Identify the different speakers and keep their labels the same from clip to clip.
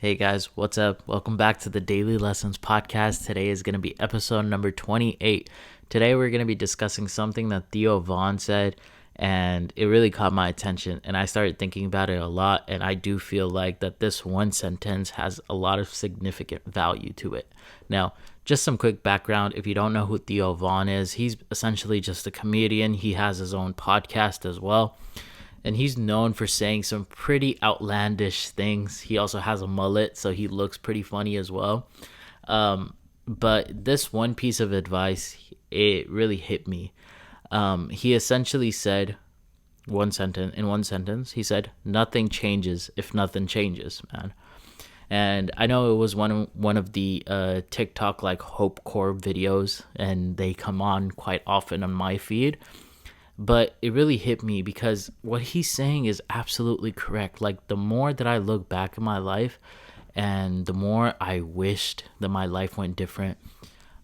Speaker 1: Hey guys, what's up? Welcome back to the Daily Lessons podcast. Today is going to be episode number 28. Today we're going to be discussing something that Theo Vaughn said, and it really caught my attention. And I started thinking about it a lot, and I do feel like that this one sentence has a lot of significant value to it. Now, just some quick background. If you don't know who Theo Vaughn is, he's essentially just a comedian. He has his own podcast as well, and he's known for saying some pretty outlandish things. He also has a mullet, so he looks pretty funny as well. But this one piece of advice, it really hit me. He essentially said one sentence, he said, "Nothing changes if nothing changes, man." And I know it was one of the TikTok like Hope Core videos, and they come on quite often on my feed. But it really hit me because what he's saying is absolutely correct. Like, the more that I look back in my life and the more I wished that my life went different,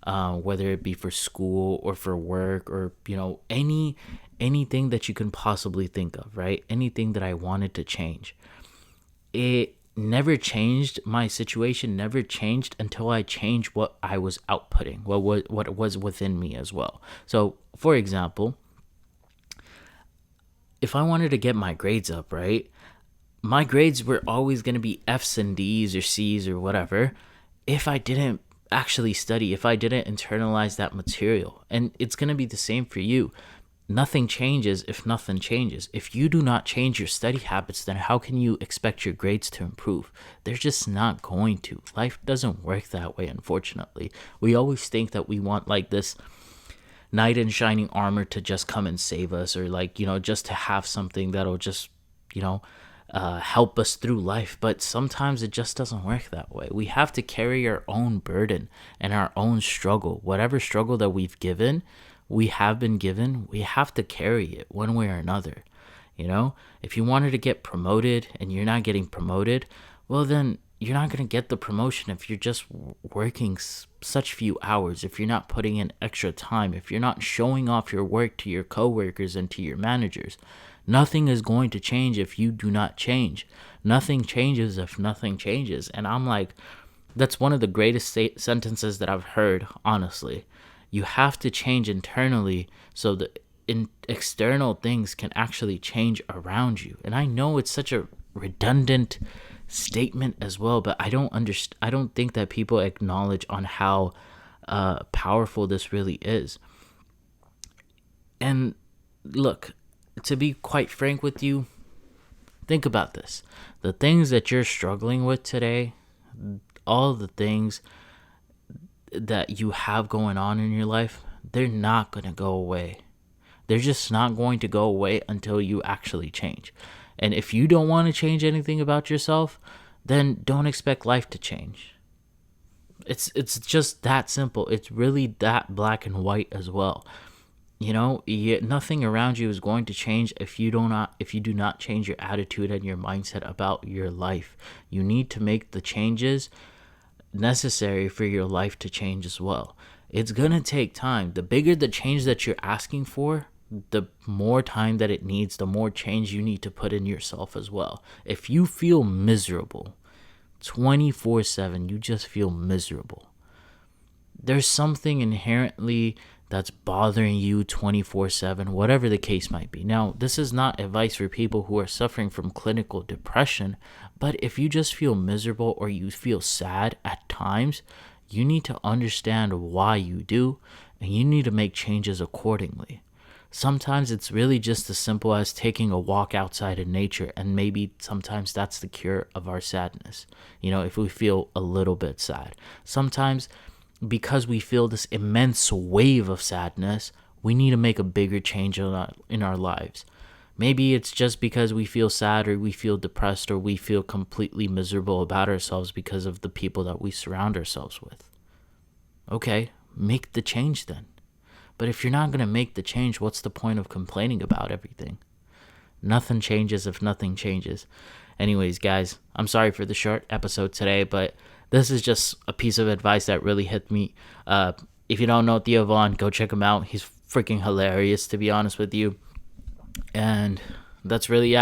Speaker 1: whether it be for school or for work or, anything that you can possibly think of, right? Anything that I wanted to change. It never changed. My situation never changed until I changed what I was outputting, what was within me as well. So, for example, if I wanted to get my grades up, right? My grades were always going to be F's and D's or C's or whatever if I didn't actually study, if I didn't internalize that material. And it's going to be the same for you. Nothing changes if nothing changes. If you do not change your study habits, then how can you expect your grades to improve? They're just not going to. Life doesn't work that way, unfortunately. We always think that we want like this knight in shining armor to just come and save us, or just to have something that'll just help us through life. But sometimes it just doesn't work that way. We have to carry our own burden and our own struggle. Whatever struggle that we have been given, we have to carry it one way or another. If you wanted to get promoted and you're not getting promoted, well, then you're not going to get the promotion if you're just working such few hours, if you're not putting in extra time, if you're not showing off your work to your coworkers and to your managers. Nothing is going to change if you do not change. Nothing changes if nothing changes. And I'm like, that's one of the greatest sentences that I've heard, honestly. You have to change internally so that external things can actually change around you. And I know it's such a redundant statement as well, but I don't think that people acknowledge on how powerful this really is. And look, to be quite frank with you, think about this. The things that you're struggling with today, all the things that you have going on in your life, they're not going to go away. They're just not going to go away until you actually change. And if you don't want to change anything about yourself, then don't expect life to change. It's just that simple. It's really that black and white as well. Nothing around you is going to change if you do not change your attitude and your mindset about your life. You need to make the changes necessary for your life to change as well. It's gonna take time. The bigger the change that you're asking for, the more time that it needs, the more change you need to put in yourself as well. If you feel miserable 24/7, you just feel miserable, there's something inherently that's bothering you 24/7, whatever the case might be. Now, this is not advice for people who are suffering from clinical depression, but if you just feel miserable or you feel sad at times, you need to understand why you do, and you need to make changes accordingly. Sometimes it's really just as simple as taking a walk outside in nature, and maybe sometimes that's the cure of our sadness, if we feel a little bit sad. Sometimes, because we feel this immense wave of sadness, we need to make a bigger change in our lives. Maybe it's just because we feel sad or we feel depressed or we feel completely miserable about ourselves because of the people that we surround ourselves with. Okay, make the change then. But if you're not going to make the change, what's the point of complaining about everything? Nothing changes if nothing changes. Anyways, guys, I'm sorry for the short episode today, but this is just a piece of advice that really hit me. If you don't know Theo Vaughn, go check him out. He's freaking hilarious, to be honest with you. And that's really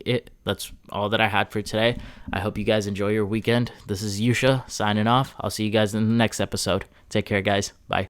Speaker 1: it. That's all that I had for today. I hope you guys enjoy your weekend. This is Yusha signing off. I'll see you guys in the next episode. Take care, guys. Bye.